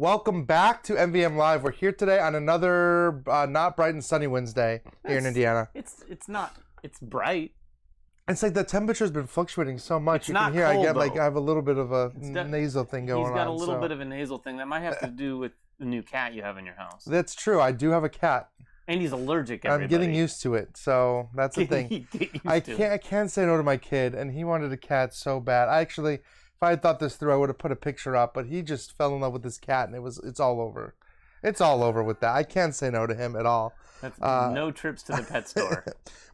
Welcome back to MvMLive. We're here today on another not bright and sunny Wednesday here in Indiana. It's not. It's bright. It's like the temperature's been fluctuating so much. It's You not can hear cold, I have a little bit of a It's nasal thing going on. He's got a little bit of a nasal thing. That might have to do with the new cat you have in your house. That's true. I do have a cat. And he's allergic. I'm getting used to it, so that's the thing. I can't say no to my kid, and he wanted a cat so bad. If I had thought this through, I would have put a picture up, but he just fell in love with this cat, and it's all over. It's all over with that. I can't say no to him at all. That's no trips to the pet store.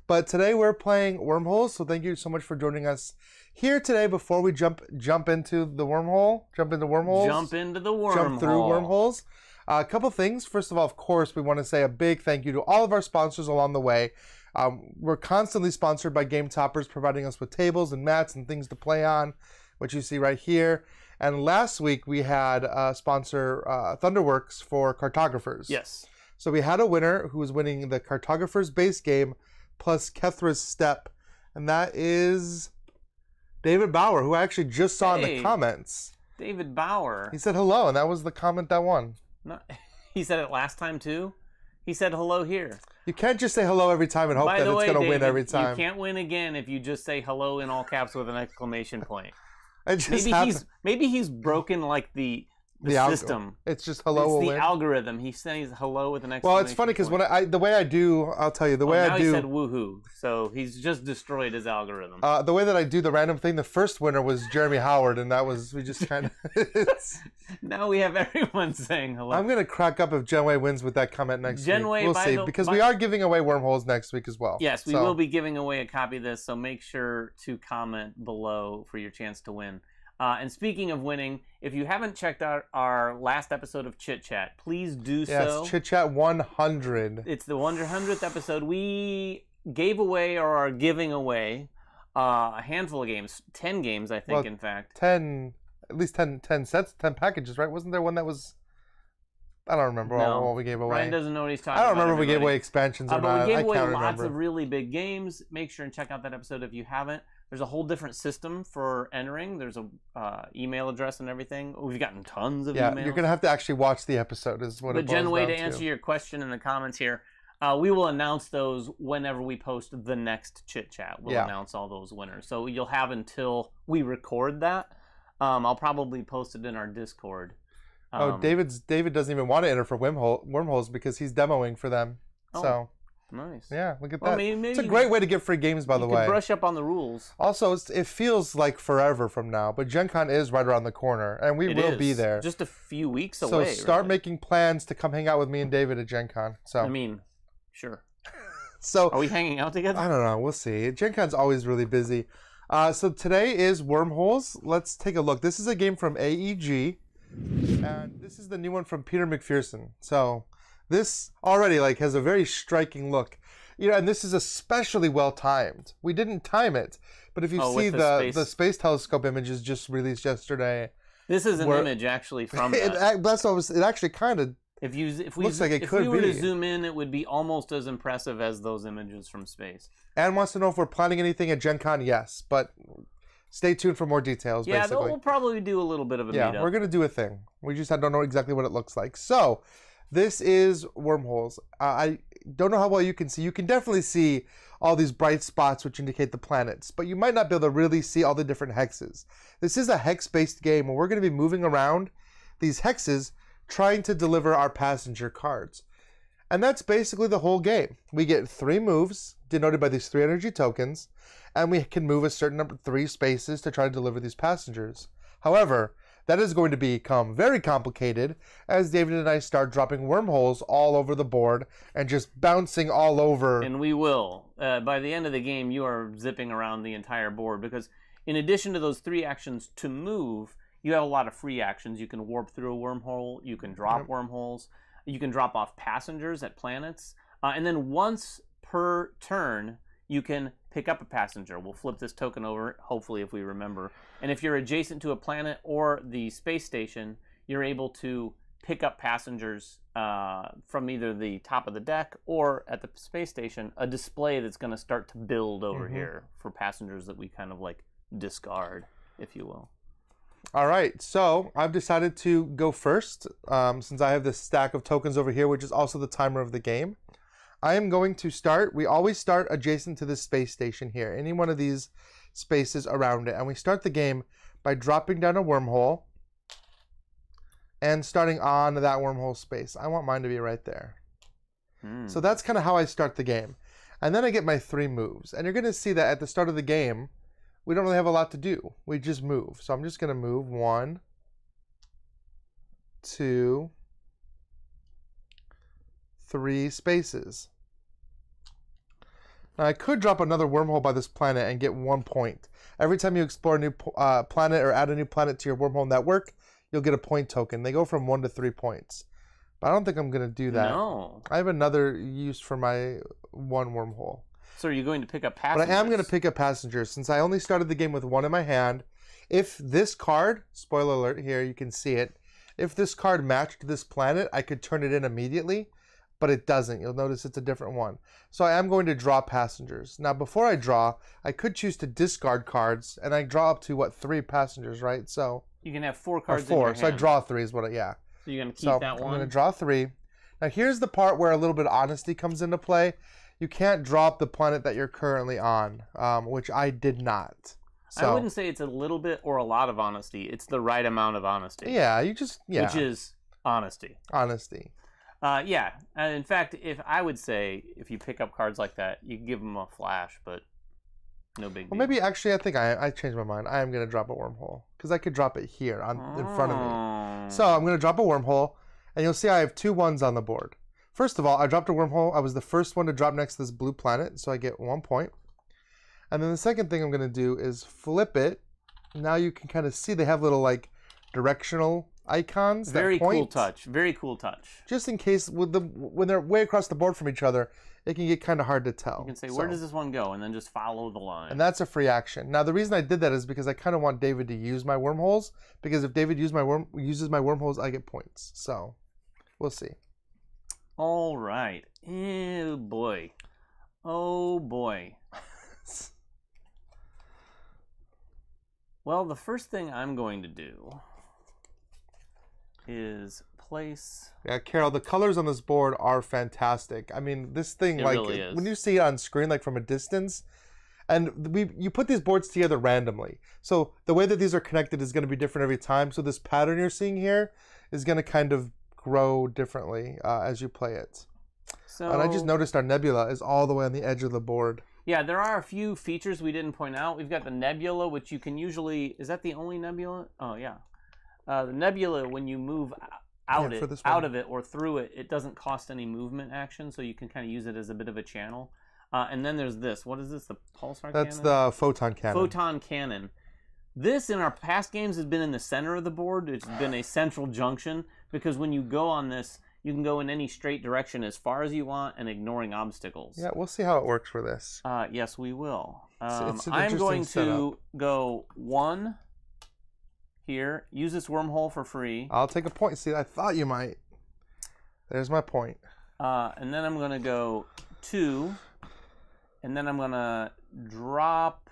But today we're playing Wormholes, so thank you so much for joining us here today. Before we jump into the wormhole, jump into wormholes, jump through wormholes. A couple things. First of all, of course, we want to say a big thank you to all of our sponsors along the way. We're constantly sponsored by Game Toppers, providing us with tables and mats and things to play on, which you see right here. And last week we had sponsor Thunderworks for cartographers. Yes. So we had a winner who was winning the cartographer's base game plus Kethra's step, and that is David Bauer, who I actually just saw in the comments. David Bauer. He said hello, and that was the comment that won. No, he said it last time too. He said hello here. You can't just say hello every time and hope that it's going to win every time. You can't win again if you just say hello in all caps with an exclamation point. Maybe he's broken like the system. It's just hello. It's will the win. algorithm. He says hello with an exclamation point. Well, it's funny because the way I do, I'll tell you the way I do. Now he said woohoo, so he's just destroyed his algorithm. The way that I do the random thing, the first winner was Jeremy Howard, and we just kind of. Now we have everyone saying hello. I'm gonna crack up if Genway wins with that comment next week. We'll see, because we are giving away wormholes next week as well. Yes, we will be giving away a copy of this, so make sure to comment below for your chance to win. And speaking of winning, if you haven't checked out our last episode of Chit Chat, please do so. Yes, Chit Chat 100. It's the 100th episode. We gave away or are giving away a handful of games, 10 games, I think, in fact. At least 10 sets, 10 packages, right? Wasn't there one that was... I don't remember what we gave away. Ryan doesn't know what he's talking about. I don't remember if we gave away expansions or not. But we gave away lots of really big games. Make sure and check out that episode if you haven't. There's a whole different system for entering. There's a email address and everything. We've gotten tons of emails. You're going to have to actually watch the episode is what it boils down to. But Jen, way to answer your question in the comments here, we will announce those whenever we post the next Chit Chat. We'll announce all those winners. So you'll have until we record that. I'll probably post it in our Discord. David doesn't even want to enter for wormholes because he's demoing for them. So nice. Yeah, look at that. Maybe it's a great way to get free games, by the way. Brush up on the rules. Also, it feels like forever from now, but Gen Con is right around the corner, and we will be there. Just a few weeks away. So start making plans to come hang out with me and David at Gen Con. So sure. So are we hanging out together? I don't know. We'll see. Gen Con's always really busy. So today is Wormholes. Let's take a look. This is a game from AEG, and this is the new one from Peter McPherson. So this already has a very striking look. And this is especially well timed. We didn't time it, but if you see the space telescope images just released yesterday. This is an image actually from that. It actually kind of looks like it could be. If we were to zoom in, it would be almost as impressive as those images from space. Anne wants to know if we're planning anything at Gen Con. Yes, but stay tuned for more details, basically. Yeah, we'll probably do a little bit of a meetup. Yeah, we're going to do a thing. We just don't know exactly what it looks like. So, this is Wormholes. I don't know how well you can see. You can definitely see all these bright spots which indicate the planets, but you might not be able to really see all the different hexes. This is a hex-based game, and we're going to be moving around these hexes trying to deliver our passenger cards. And that's basically the whole game. We get 3 moves, denoted by these 3 energy tokens, and we can move a certain number, 3 spaces to try to deliver these passengers. However, that is going to become very complicated as David and I start dropping wormholes all over the board and just bouncing all over. And we will. By the end of the game, you are zipping around the entire board because in addition to those 3 actions to move, you have a lot of free actions. You can warp through a wormhole. You can drop wormholes. You can drop off passengers at planets. And then once per turn, you can pick up a passenger. We'll flip this token over, hopefully, if we remember. And if you're adjacent to a planet or the space station, you're able to pick up passengers from either the top of the deck or at the space station, a display that's going to start to build over here for passengers that we kind of discard, if you will. All right, so I've decided to go first since I have this stack of tokens over here, which is also the timer of the game. I am going to start. We always start adjacent to this space station here, any one of these spaces around it. And we start the game by dropping down a wormhole and starting on that wormhole space. I want mine to be right there. So that's kind of how I start the game. And then I get my 3 moves. And you're going to see that at the start of the game, we don't really have a lot to do. We just move. So I'm just going to move 1, 2, 3 spaces. Now I could drop another wormhole by this planet and get 1 point. Every time you explore a new planet or add a new planet to your wormhole network, you'll get a point token. They go from 1 to 3 points. But I don't think I'm going to do that. No. I have another use for my 1 wormhole. So are you going to pick up passengers? But I am going to pick up passengers since I only started the game with 1 in my hand. If this card, spoiler alert here, you can see it. If this card matched this planet, I could turn it in immediately, but it doesn't. You'll notice it's a different one. So I am going to draw passengers. Now before I draw, I could choose to discard cards, and I draw up to, what, 3 passengers, right? So you can have 4 cards or 4. in your hand. So I draw 3 is what I, yeah. So you're going to keep that one? I'm going to draw 3. Now here's the part where a little bit of honesty comes into play. You can't drop the planet that you're currently on, which I did not. So, I wouldn't say it's a little bit or a lot of honesty. It's the right amount of honesty. Yeah, Which is honesty. Honesty. Yeah. And in fact, I would say if you pick up cards like that, you can give them a flash, but no big deal. Well, maybe actually I think I changed my mind. I am going to drop a wormhole because I could drop it here in front of me. So I'm going to drop a wormhole, and you'll see I have 2 1s on the board. First of all, I dropped a wormhole. I was the first one to drop next to this blue planet, so I get 1 point. And then the second thing I'm going to do is flip it. Now you can kind of see they have little like directional icons. Very that point. cool touch. Very cool touch. Just in case when they're way across the board from each other, it can get kind of hard to tell. You can say, where does this one go? And then just follow the line. And that's a free action. Now, the reason I did that is because I kind of want David to use my wormholes. Because if David uses my wormholes, I get points. So, we'll see. All right. Oh, boy. Oh, boy. Well, the first thing I'm going to do is place... Yeah, Carol, the colors on this board are fantastic. I mean, this thing, like, really is. when you see it on screen, like, from a distance, and you put these boards together randomly. So the way that these are connected is going to be different every time. So this pattern you're seeing here is going to kind of grow differently as you play it. So, and I just noticed our nebula is all the way on the edge of the board. Yeah, there are a few features we didn't point out. We've got the nebula, which you can usually... Is that the only nebula? Oh, yeah. The nebula, when you move out of it or through it, it doesn't cost any movement action, so you can kind of use it as a bit of a channel. And then there's this. What is this? The pulsar cannon? That's the photon cannon. Photon cannon. This, in our past games, has been in the center of the board. It's been a central junction, because when you go on this, you can go in any straight direction as far as you want and ignoring obstacles. Yeah, we'll see how it works for this. Yes, we will. It's an I'm going setup. to go 1 here. Use this wormhole for free. I'll take a point. See, I thought you might. There's my point. And then I'm going to go 2. And then I'm going to drop...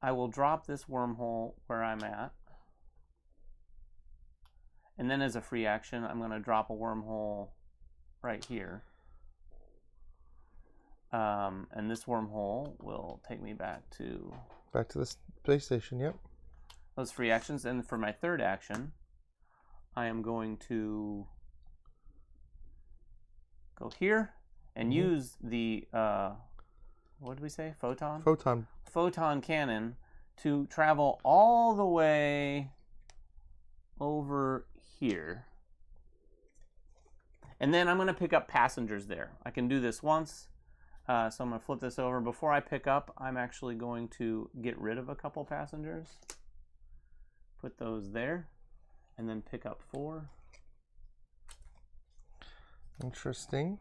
I will drop this wormhole where I'm at. And then as a free action, I'm going to drop a wormhole right here. And this wormhole will take me back to the space station, yep. Those free actions. And for my third action, I am going to go here and use the, what did we say? Photon? Photon cannon to travel all the way over here. And then I'm going to pick up passengers there. I can do this once. So I'm going to flip this over. Before I pick up, I'm actually going to get rid of a couple passengers. Put those there. And then pick up 4. Interesting.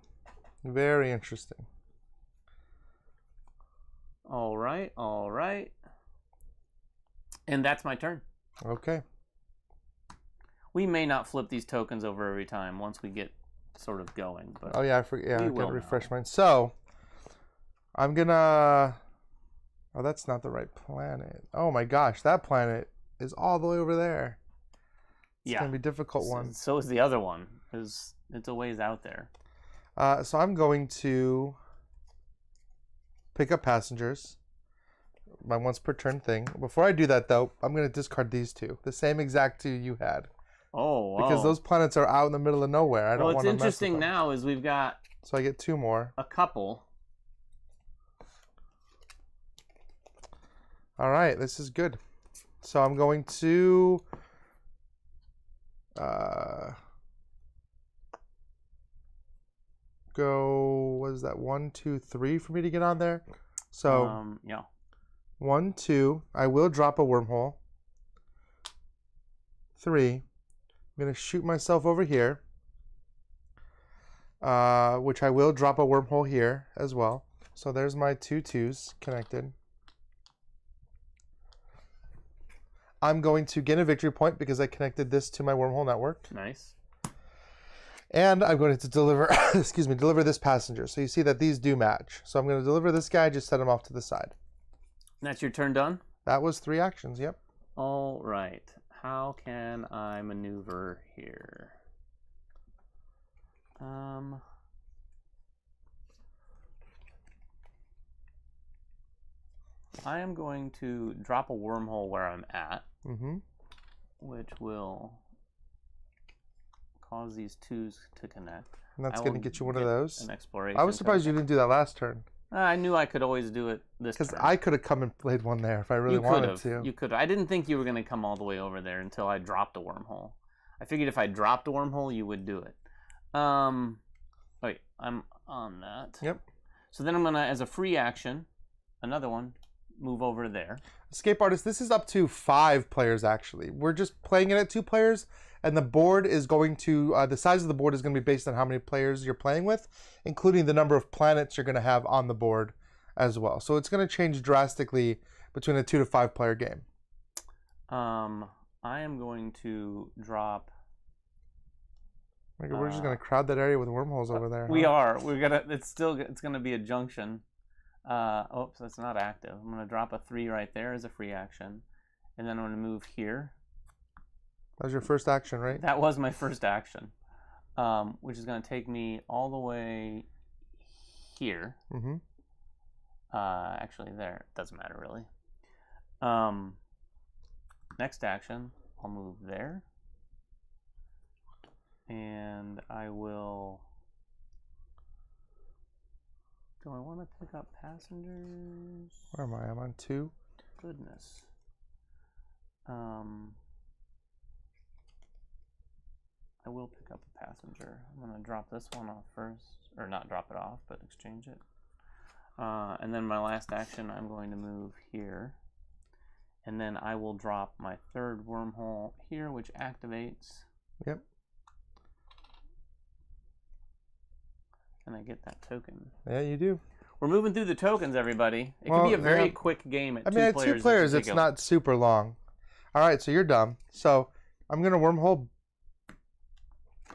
Very interesting. All right, all right. And that's my turn. Okay. We may not flip these tokens over every time once we get sort of going. But oh yeah, I forget. Yeah, I gotta refresh mine. So I'm gonna Oh, that's not the right planet. Oh my gosh, that planet is all the way over there. It's going to be a difficult one. So is the other one. It's a ways out there. So I'm going to pick up passengers. My once per turn thing. Before I do that, though, I'm going to discard these two. The same exact two you had. Oh, wow. Because those planets are out in the middle of nowhere. I don't want to mess with them. What's interesting now is we've got... So I get 2 more. A couple. All right, this is good. So I'm going to... go, what is that, 1, 2, 3 for me to get on there? So, yeah. 1, 2, I will drop a wormhole. 3, I'm going to shoot myself over here, which I will drop a wormhole here as well. So there's my 2 2s connected. I'm going to get a victory point because I connected this to my wormhole network. Nice. And I'm going to deliver, excuse me, deliver this passenger. So you see that these do match. So I'm going to deliver this guy, just set him off to the side. That's your turn done? That was 3 actions, yep. All right. How can I maneuver here? I am going to drop a wormhole where I'm at, which will cause these 2s to connect. And that's going to get you one of those. An exploration. I was surprised you didn't do that last turn. I knew I could always do it this turn. Because I could have come and played one there if I really wanted to. You could. I didn't think you were going to come all the way over there until I dropped a wormhole. I figured if I dropped a wormhole, you would do it. Wait, I'm on that. Yep. So then I'm going to, as a free action, another one, move over there. Escape Artist, this is up to 5 players actually. We're just playing it at 2 players, and the board is going to, the size of the board is going to be based on how many players you're playing with, including the number of planets you're going to have on the board as well. So it's going to change drastically between a 2 to 5 player game. I am going to drop... We're just going to crowd that area with wormholes over there. We are. We're gonna. It's going to be a junction. Oops, that's not active. I'm going to drop a 3 right there as a free action. And then I'm going to move here. That was your first action, right? That was my first action, which is going to take me all the way here. Actually, there. It doesn't matter, really. Next action, I'll move there. And I will... Do I want to pick up passengers? Where am I? I'm on 2. Goodness. I will pick up a passenger. I'm going to drop this one off first. Or not drop it off, but exchange it. And then my last action, I'm going to move here. And then I will drop my 3rd wormhole here, which activates. Yep. And I get that token. Yeah, you do. We're moving through the tokens, everybody. It can be a very quick game at 2 players. I mean, at 2 players, it's not super long. All right, so you're done. So I'm going to wormhole.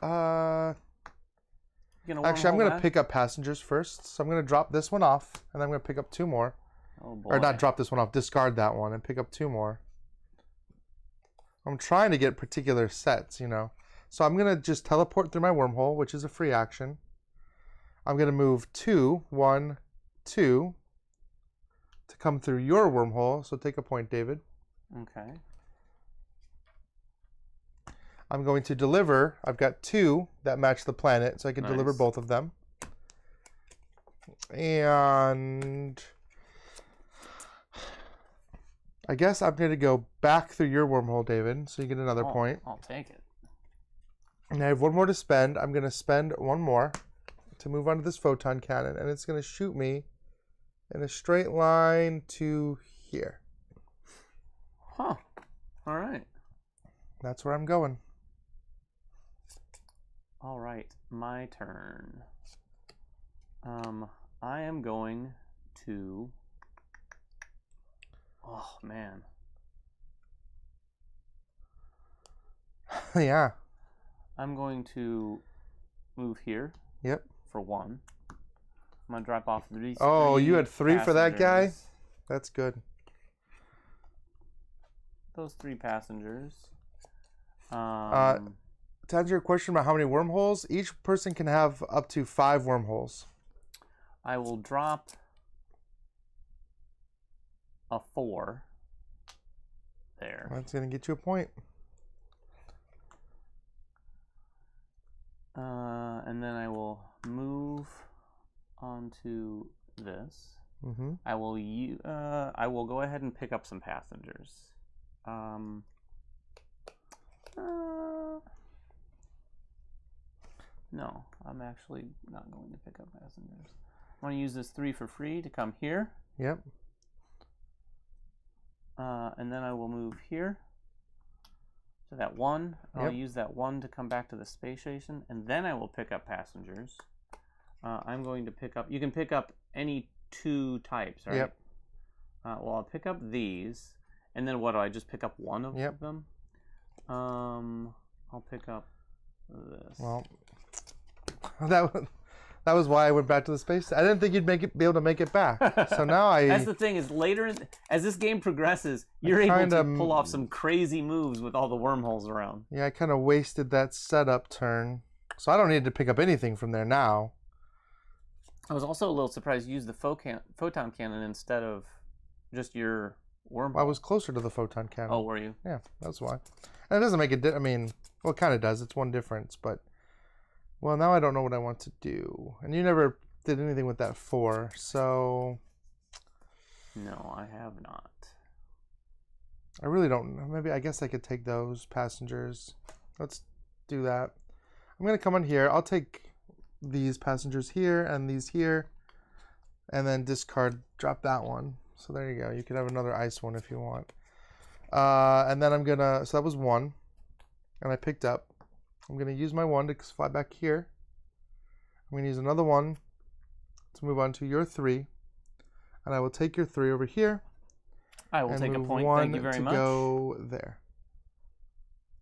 Actually, I'm going to pick up passengers first. So I'm going to drop this one off, and I'm going to pick up 2 more. Oh, boy. Or not drop this one off, discard that one, and pick up 2 more. I'm trying to get particular sets, you know. So I'm going to just teleport through my wormhole, which is a free action. I'm going to move 2, 1, 2 to come through your wormhole. So take a point, David. Okay. I'm going to deliver. I've got 2 that match the planet, so I can deliver both of them. And I guess I'm going to go back through your wormhole, David, so you get another point. I'll take it. And I have 1 more to spend. I'm going to spend 1 more to move on to this photon cannon, and it's going to shoot me in a straight line to here. Huh. All right. That's where I'm going. All right, my turn. I am going to... Oh, man. Yeah. I'm going to move here. Yep. For 1. I'm going to drop off these Oh, you had 3 for that guy? That's good. Those 3 passengers. To answer your question about how many wormholes, each person can have up to 5 wormholes. I will drop a 4 there. That's going to get you a point. And then I will move onto this. Mm-hmm. I will go ahead and pick up some passengers. No, I'm actually not going to pick up passengers. I want to use this 3 for free to come here. Yep. And then I will move here to that 1. I'll use that 1 to come back to the space station, and then I will pick up passengers. I'm going to pick up, you can pick up any 2 types, right? Yep. Well, I'll pick up these, and then what do I just pick up 1 of them? I'll pick up this. Well, that was why I went back to the space. I didn't think you'd be able to make it back. So now That's the thing, is later, as this game progresses, you're able to pull off some crazy moves with all the wormholes around. Yeah, I kind of wasted that setup turn. So I don't need to pick up anything from there now. I was also a little surprised you used the photon cannon instead of just your wormhole. Well, I was closer to the photon cannon. Oh, were you? Yeah, that's why. And it doesn't make it. I mean, well, it kind of does. It's one difference, but well, now I don't know what I want to do. And you never did anything with that 4, so no, I have not. I really don't know. Maybe I guess I could take those passengers. Let's do that. I'm gonna come on here. I'll take these passengers here and these here, and then drop that one. So there you go. You could have another ice one if you want. And then I'm gonna, so that was 1, and I picked up. I'm gonna use my 1 to fly back here. I'm gonna use another 1 to move on to your 3, and I will take your 3 over here. I will take a point. Thank you very much. Go there.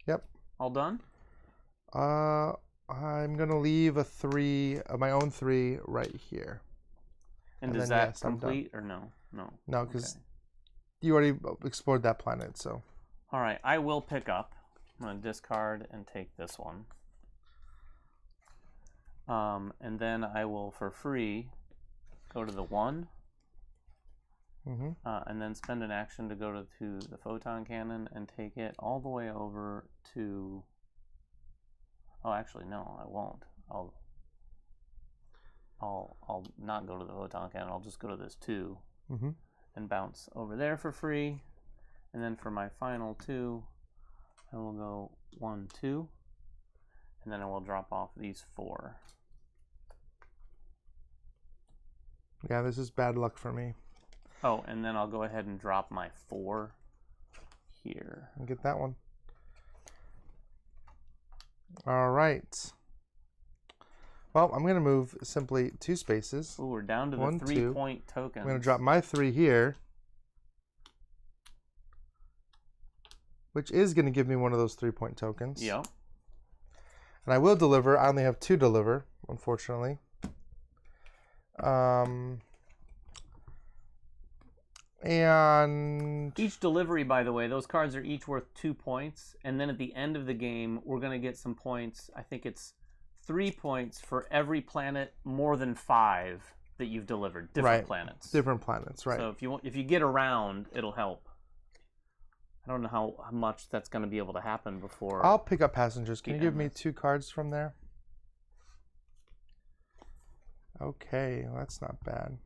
Yep. All done? I'm gonna leave a 3, my own 3, right here. And does that complete or no? No. No, because you already explored that planet. So. All right, I will pick up. I'm gonna discard and take this one. And then I will, for free, go to the 1. Mm-hmm. And then spend an action to go to the photon cannon and take it all the way over to. Oh, actually, no, I won't. I'll not go to the photon cannon. I'll just go to this 2 and bounce over there for free. And then for my final 2, I will go 1, 2, and then I will drop off these 4. Yeah, this is bad luck for me. Oh, and then I'll go ahead and drop my 4 here. And get that one. All right. Well, I'm going to move simply 2 spaces. Ooh, we're down to the 3-point tokens. I'm going to drop my 3 here, which is going to give me one of those 3-point tokens. Yep. And I will deliver. I only have 2 deliver, unfortunately. And each delivery, by the way, those cards are each worth 2 points. And then at the end of the game, we're going to get some points. I think it's 3 points for every planet more than 5 that you've delivered. Different planets. Different planets, right. So if you get around, it'll help. I don't know how much that's going to be able to happen before. I'll pick up passengers. Can you give me 2 cards from there? Okay, well, that's not bad.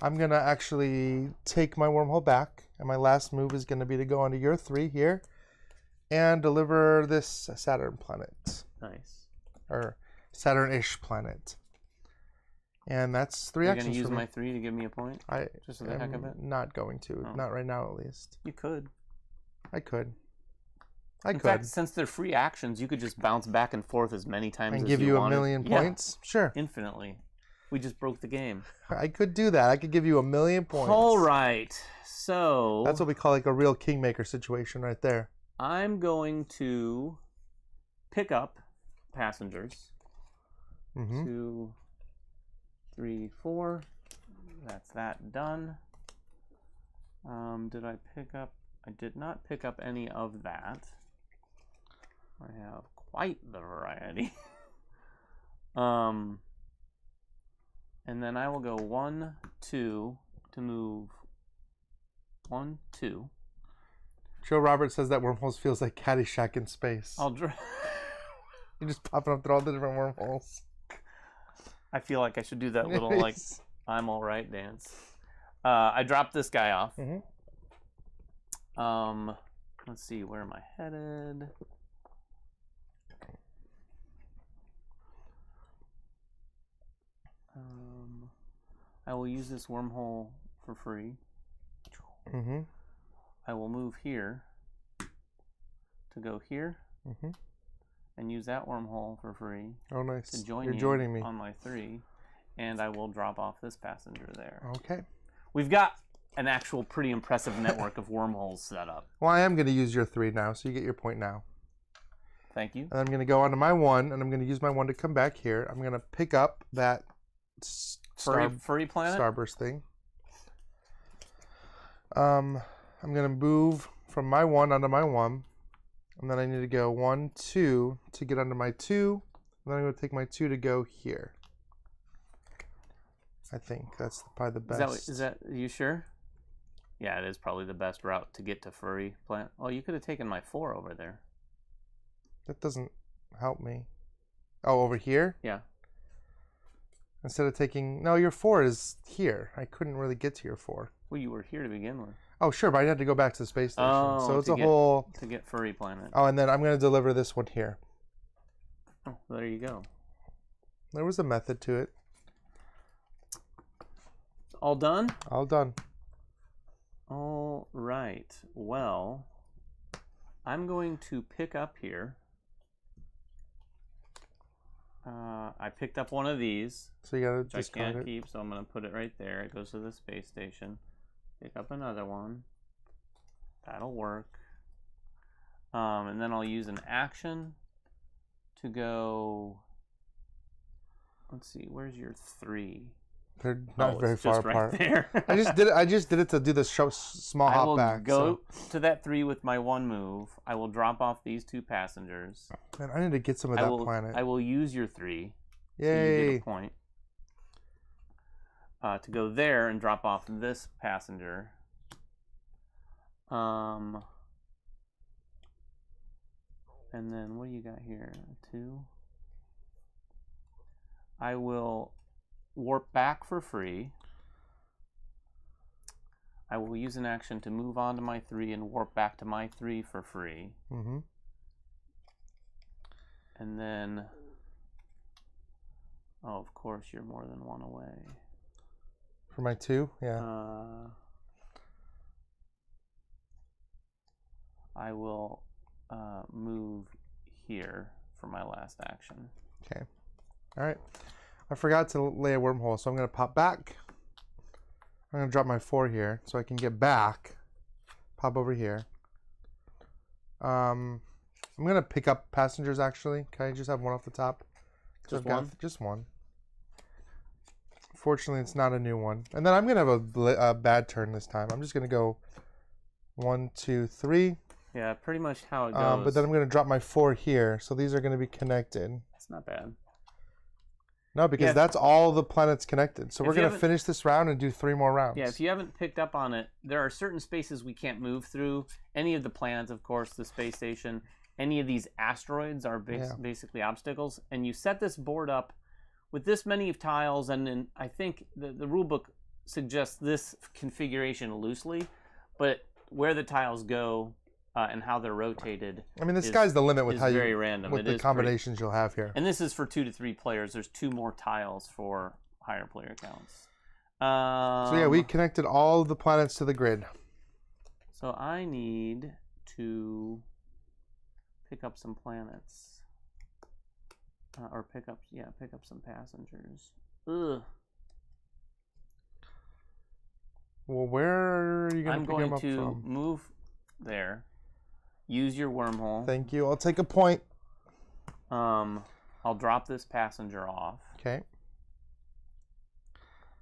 I'm going to actually take my wormhole back, and my last move is going to be to go onto your 3 here and deliver this Saturn planet. Nice. Or Saturn-ish planet. And that's 3 actions. You're going to use my 3 to give me a point? Just for the heck of it? Not going to. Oh. Not right now, at least. You could. I could. In fact, since they're free actions, you could just bounce back and forth as many times as you wanted. And give you a million points? Yeah. Sure. Infinitely. We just broke the game. I could do that. I could give you a million points. All right. So that's what we call like a real kingmaker situation right there. I'm going to pick up passengers. 2, 3, 4. That's that done. Did I pick up? I did not pick up any of that. I have quite the variety. And then I will go 1, 2 to move 1, 2. Joe Roberts says that Wormholes feels like Caddyshack in space. You're just popping up through all the different wormholes. I feel like I should do that little like I'm all right dance. I dropped this guy off. Let's see, where am I headed? I will use this wormhole for free. I will move here to go here and use that wormhole for free. Oh, nice. To join You're joining me on my 3, and I will drop off this passenger there. Okay. We've got an actual pretty impressive network of wormholes set up. Well, I am going to use your 3 now, so you get your point now. Thank you. And I'm going to go onto my 1, and I'm going to use my 1 to come back here. I'm going to pick up that furry planet? Starburst thing. I'm going to move from my 1 onto my 1. And then I need to go 1, 2 to get onto my 2. And then I'm going to take my 2 to go here. I think that's probably the best. Is that you sure? Yeah, it is probably the best route to get to furry planet. Oh, you could have taken my 4 over there. That doesn't help me. Oh, over here? Yeah. Instead of taking... No, your 4 is here. I couldn't really get to your 4. Well, you were here to begin with. Oh, sure, but I had to go back to the space station. Oh, so it's whole... To get furry planet. Oh, and then I'm going to deliver this one here. Oh, there you go. There was a method to it. All done? All done. All right. Well, I'm going to pick up here. I picked up one of these. So you got to which discard I can't it. keep, so I'm going to put it right there. It goes to the space station. Pick up another one. That'll work. And then I'll use an action to go... Let's see, where's your 3? They're not very far apart. Right there. I just did it to do the small hop back. I will go to that 3 with my 1 move. I will drop off these 2 passengers. Man, I need to get some of that planet. I will use your 3. Yay! So you get a point. To go there and drop off this passenger. And then what do you got here? 2. I will warp back for free. I will use an action to move on to my 3 and warp back to my 3 for free. And then, oh, of course, you're more than 1 away. For my 2? Yeah. I will move here for my last action. Okay. All right. I forgot to lay a wormhole, so I'm going to pop back. I'm going to drop my 4 here so I can get back. Pop over here. I'm going to pick up passengers, actually. Can I just have 1 off the top? Just one? Just 1. Fortunately, it's not a new one. And then I'm going to have a bad turn this time. I'm just going to go 1, 2, 3. Yeah, pretty much how it goes. But then I'm going to drop my 4 here, so these are going to be connected. That's not bad. No, because that's all the planets connected. So we're going to finish this round and do 3 more rounds. Yeah, if you haven't picked up on it, there are certain spaces we can't move through. Any of the planets, of course, the space station, any of these asteroids are basically obstacles. And you set this board up with this many of tiles, and then I think the rule book suggests this configuration loosely, but where the tiles go and how they're rotated. I mean, the sky's the limit with how very random. With the combinations you'll have here. And this is for 2 to 3 players. There's 2 more tiles for higher player counts. So yeah, we connected all of the planets to the grid. So I need to pick up some planets, or pick up some passengers. Ugh. Well, where are you going to pick them up from? I'm going to move there. Use your wormhole. Thank you. I'll take a point. I'll drop this passenger off. Okay.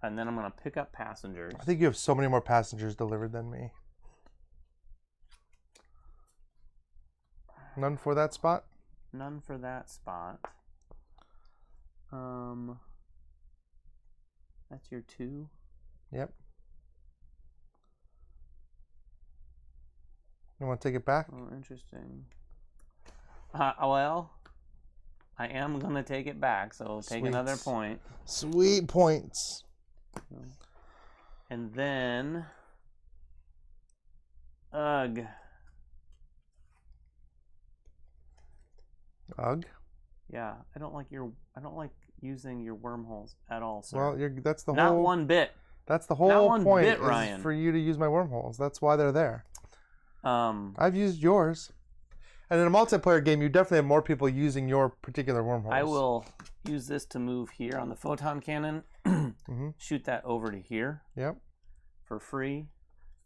And then I'm going to pick up passengers. I think you have so many more passengers delivered than me. None for that spot? None for that spot. That's your 2? Yep. You want to take it back? Oh, interesting. Well, I am going to take it back, so take Sweet. another point. Sweet points. And then... Ugh. Ugh. Yeah, I don't like using your wormholes at all, sir. Well, that's the Not whole... one bit. That's the Not whole one point, bit, is Ryan. for you to use my wormholes. That's why they're there. I've used yours. And in a multiplayer game, you definitely have more people using your particular wormholes. I will use this to move here on the photon cannon. Shoot that over to here. Yep. For free.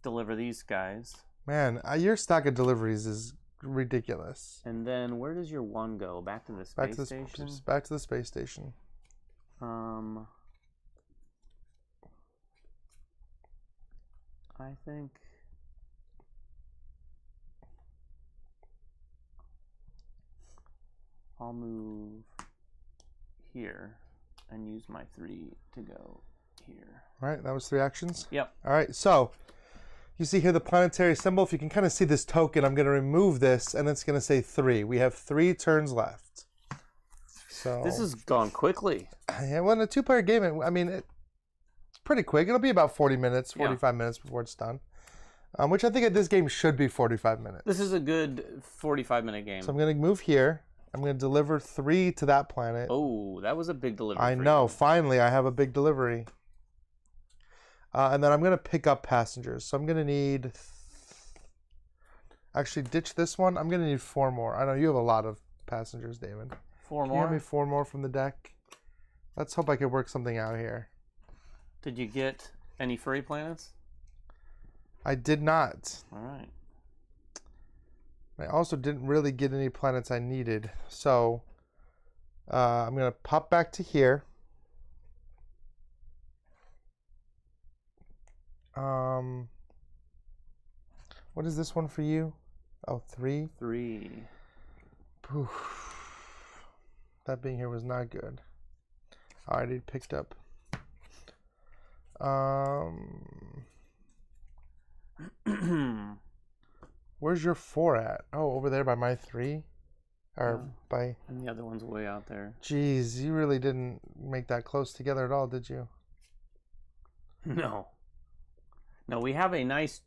Deliver these guys. Man, your stack of deliveries is ridiculous. And then where does your 1 go? Back to the space station? Back to the space station. I think... I'll move here and use my 3 to go here. All right, that was 3 actions? Yep. All right, so you see here the planetary symbol. If you can kind of see this token, I'm going to remove this, and it's going to say 3. We have 3 turns left. So this has gone quickly. Yeah, well, in a 2-player game, I mean, it's pretty quick. It'll be about 40 minutes, 45 minutes before it's done. Which I think this game should be 45 minutes. This is a good 45-minute game. So I'm going to move here. I'm going to deliver 3 to that planet. Oh, that was a big delivery. I know. Finally, I have a big delivery. And then I'm going to pick up passengers. So I'm going to need... Actually, ditch this one. I'm going to need 4 more. I know you have a lot of passengers, David. 4 Can more? you give me 4 more from the deck? Let's hope I can work something out here. Did you get any furry planets? I did not. All right. I also didn't really get any planets I needed. So I'm going to pop back to here. What is this one for you? Oh, 3? 3. Poof. That being here was not good. I already picked up. Where's your 4 at? Oh, over there by my 3? Or by... And the other one's way out there. Jeez, you really didn't make that close together at all, did you? No. No, we have a nice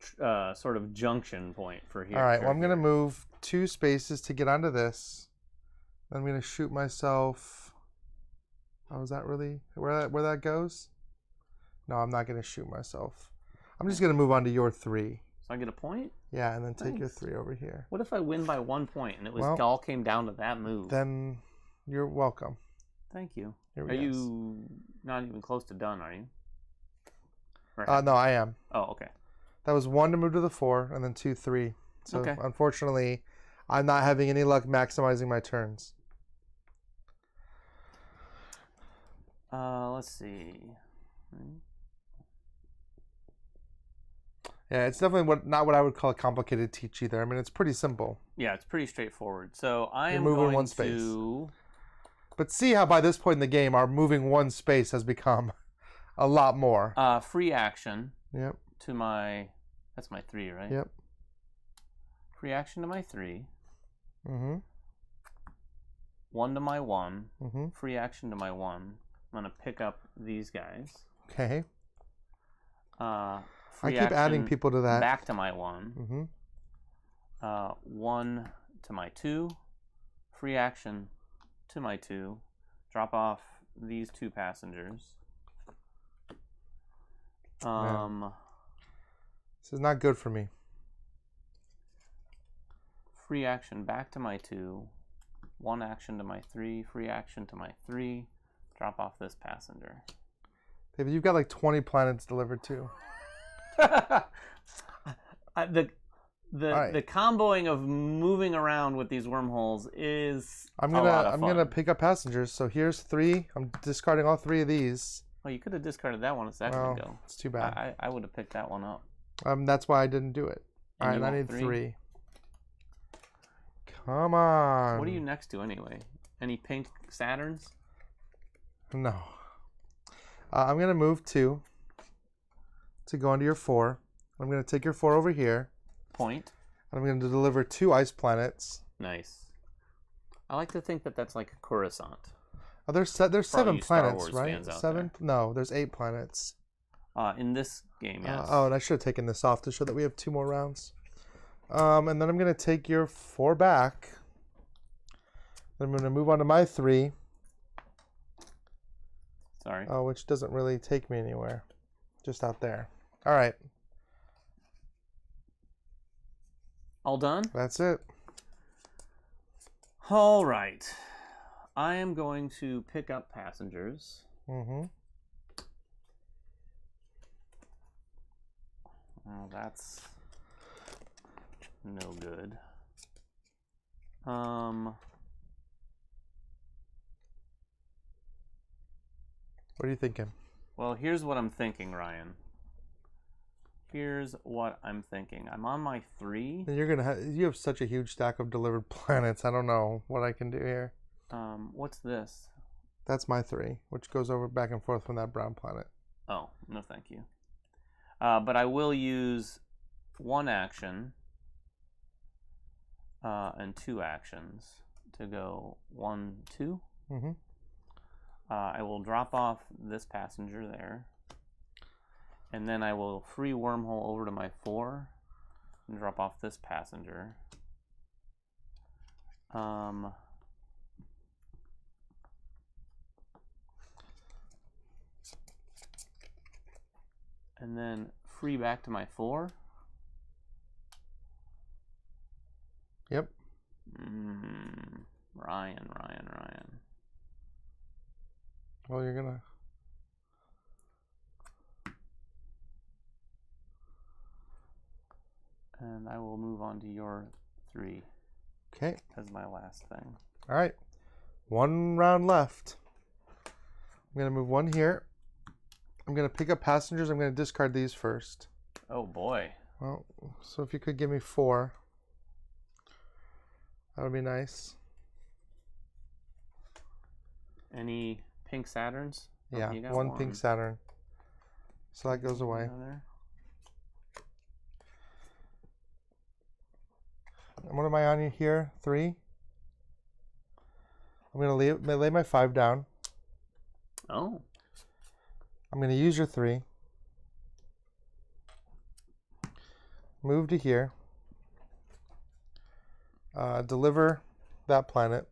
sort of junction point for here. All right, well, I'm going to move 2 spaces to get onto this. I'm going to shoot myself... Oh, is that really where that goes? No, I'm not going to shoot myself. I'm just going to move on to your 3. So I get a point? Yeah, and then take your 3 over here. What if I win by 1 point and it was all came down to that move? Then you're welcome. Thank you. Are you not even close to done, are you? No, I am. Oh, okay. That was 1 to move to the 4, and then 2, 3. So unfortunately, I'm not having any luck maximizing my turns. Let's see. Yeah, it's definitely not what I would call a complicated teach either. I mean, it's pretty simple. Yeah, it's pretty straightforward. So I am moving going 1 space. to... But see how by this point in the game, our moving 1 space has become a lot more. Free action. Yep. To my... That's my 3, right? Yep. Free action to my 3. Mm-hmm. 1 to my 1. Mm-hmm. Free action to my 1. I'm going to pick up these guys. Okay. Free I keep adding people to that. Back to my 1. Mm-hmm. 1 to my 2. Free action to my 2. Drop off these 2 passengers. This is not good for me. Free action back to my 2. 1 action to my 3. Free action to my 3. Drop off this passenger. David, you've got like 20 planets delivered too. The comboing of moving around with these wormholes is I'm gonna pick up passengers. So here's 3. I'm discarding all 3 of these. Oh, you could have discarded that one a second ago. It's too bad. I would have picked that one up. That's why I didn't do it. All right, I need 3. Come on. What are you next to anyway? Any pink Saturns? No. I'm going to move 2 to go into your 4. I'm going to take your 4 over here. Point. And I'm going to deliver 2 ice planets. Nice. I like to think that that's like a Coruscant. Oh, there's 7 planets, right? 7? There. No, there's 8 planets. In this game, yes. And I should have taken this off to show that we have 2 more rounds. And then I'm going to take your 4 back. Then I'm going to move on to my 3. Sorry. Which doesn't really take me anywhere. Just out there. All right. All done? That's it. All right. I am going to pick up passengers. Mm-hmm. Oh, that's no good. What are you thinking? Well, here's what I'm thinking, Ryan. Here's what I'm thinking. I'm on my 3. And you have such a huge stack of delivered planets. I don't know what I can do here. What's this? That's my 3, which goes over back and forth from that brown planet. Oh, no thank you. But I will use 1 action and 2 actions to go 1, 2. Mm-hmm. I will drop off this passenger there. And then I will free wormhole over to my 4 and drop off this passenger. And then free back to my 4. Yep. Ryan. Well, you're gonna. And I will move on to your 3. Okay. As my last thing. All right. 1 round left. I'm gonna move 1 here. I'm gonna pick up passengers. I'm gonna discard these first. Oh boy. Well, so if you could give me 4, that would be nice. Any pink Saturns? Yeah, you got 1 pink Saturn. So that goes away. And what am I on here? 3. I'm gonna lay my 5 down. Oh. I'm gonna use your 3. Move to here. Deliver that planet.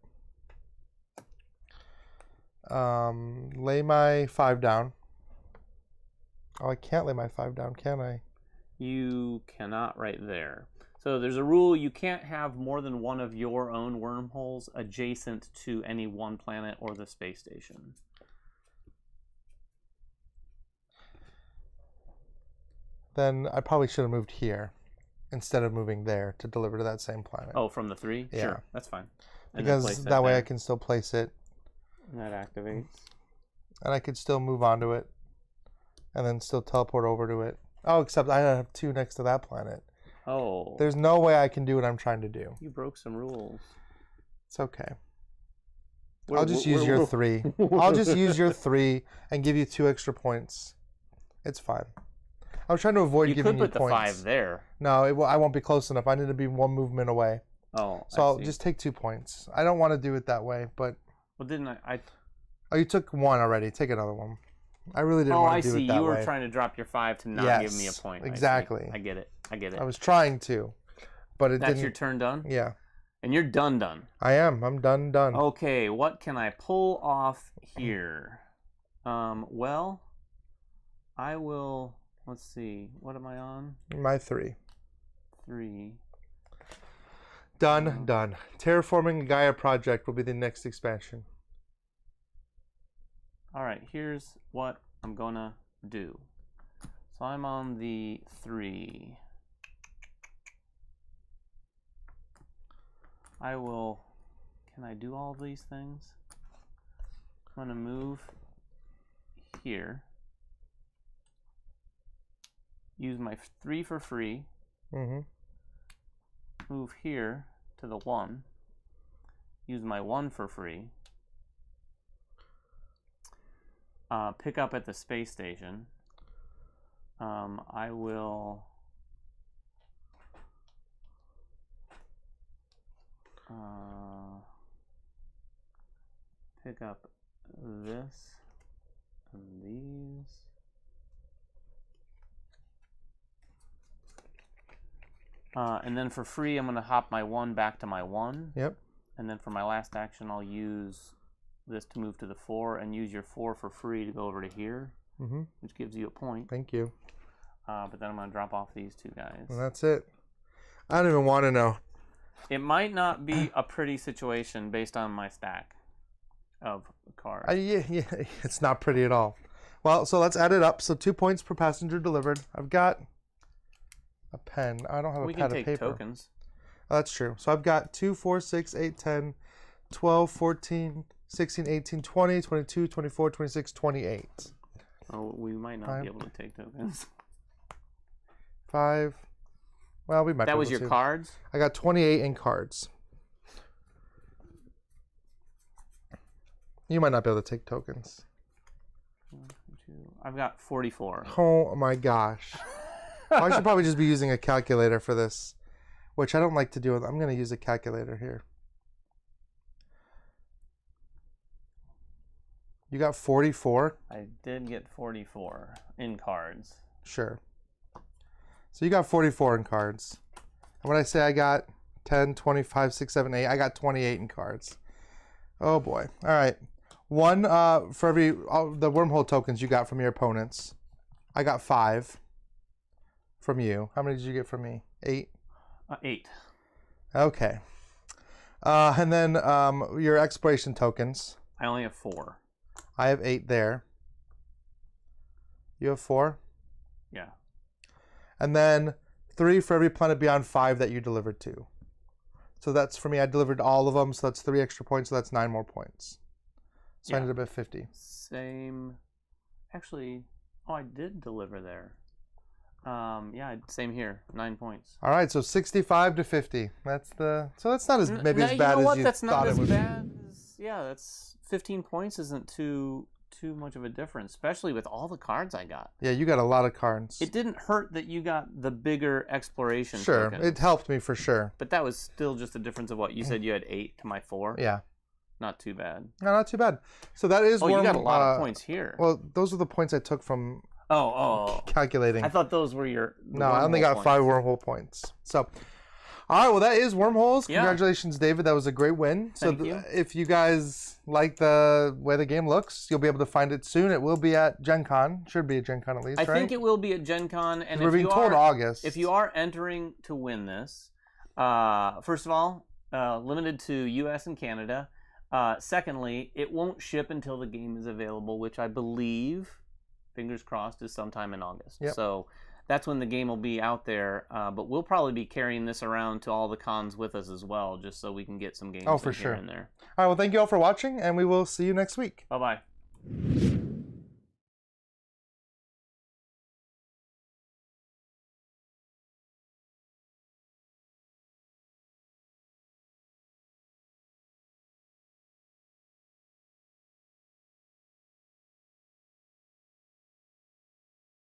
Lay my 5 down. Oh, I can't lay my 5 down, can I? You cannot right there. So there's a rule: you can't have more than 1 of your own wormholes adjacent to any one planet or the space station. Then I probably should have moved here instead of moving there to deliver to that same planet. Oh, from the 3? Yeah. Sure, that's fine. And because that way I can still place it. And that activates. And I could still move onto it and then still teleport over to it. Oh, except I have 2 next to that planet. Oh. There's no way I can do what I'm trying to do. You broke some rules. It's okay. I'll just use your 3. I'll just use your 3 and give you 2 extra points. It's fine. I was trying to avoid giving you points. You could put the 5 there. No, I won't be close enough. I need to be 1 movement away. Oh, so I'll just take 2 points. I don't want to do it that way, but... Well, didn't I... Oh, you took 1 already. Take another one. I really didn't want to do it that way. You were trying to drop your 5 to not give me a point. Exactly. I get it. I was trying to, but it didn't... That's your turn done? Yeah. And you're done. I am. I'm done. Okay, what can I pull off here? Well, I will... Let's see. What am I on? My 3. 3. Done. Terraforming Gaia project will be the next expansion. All right, here's what I'm gonna do. So I'm on the 3. I will... Can I do all of these things? I'm gonna move here. Use my 3 for free. Mm-hmm. Move here to the 1. Use my 1 for free. Pick up at the space station. I will pick up this and these. And then for free, I'm going to hop my 1 back to my 1. Yep. And then for my last action, I'll use this to move to the 4 and use your 4 for free to go over to here, which gives you a point. Thank you. But then I'm going to drop off these 2 guys. And that's it. I don't even want to know. It might not be a pretty situation based on my stack of cards. Yeah, it's not pretty at all. Well, so let's add it up. So 2 points per passenger delivered. I've got a pen. I don't have a pad of paper. We can take tokens. Oh, that's true. So I've got 2, 4, 6, 8, 10, 12, 14, 16, 18, 20, 22, 24, 26, 28. Oh, we might not be able to take tokens. 5. Well, we might be able to. That was your cards? I got 28 in cards. You might not be able to take tokens. 1, 2, I've got 44. Oh my gosh. I should probably just be using a calculator for this, which I don't like to do. I'm going to use a calculator here. You got 44? I did get 44 in cards. Sure. So you got 44 in cards. And when I say I got 10, 25, 6, 7, 8, I got 28 in cards. Oh boy. All right. 1 for every the wormhole tokens you got from your opponents. I got 5 from you. How many did you get from me? 8? 8. Okay. And then your exploration tokens. I only have 4. I have 8 there. You have 4? Yeah. And then 3 for every planet beyond 5 that you delivered to. So that's for me. I delivered all of them, so that's 3 extra points, so that's 9 more points. So I ended up at 50. Same. Actually, I did deliver there. Yeah, same here. 9 points. All right, so 65 to 50. That's the. So that's not as maybe as bad you know what? as you That's thought not it as would bad. Yeah, that's 15 points. Isn't too much of a difference, especially with all the cards I got. Yeah, you got a lot of cards. It didn't hurt that you got the bigger exploration. Sure, tokens, it helped me for sure. but that was still just a difference of what you said. You had 8 to my 4. Yeah. Not too bad. No, not too bad. So that is. You got a lot of points here. Well, those are the points I took from. Oh. Calculating. I thought those were your. No, I only got 5 wormhole points. So, all right. Well, that is Wormholes. Yeah. Congratulations, David. That was a great win. Thank you. If you guys like the way the game looks, you'll be able to find it soon. It will be at Gen Con. Should be at Gen Con at least, I right? think it will be at Gen Con. And we're being told August. If you are entering to win this, first of all, limited to U.S. and Canada. Secondly, it won't ship until the game is available, which I believe, fingers crossed, is sometime in August. Yep. So that's when the game will be out there. But we'll probably be carrying this around to all the cons with us as well, just so we can get some games for in sure. here and there. All right. Well, thank you all for watching, and we will see you next week. Bye-bye.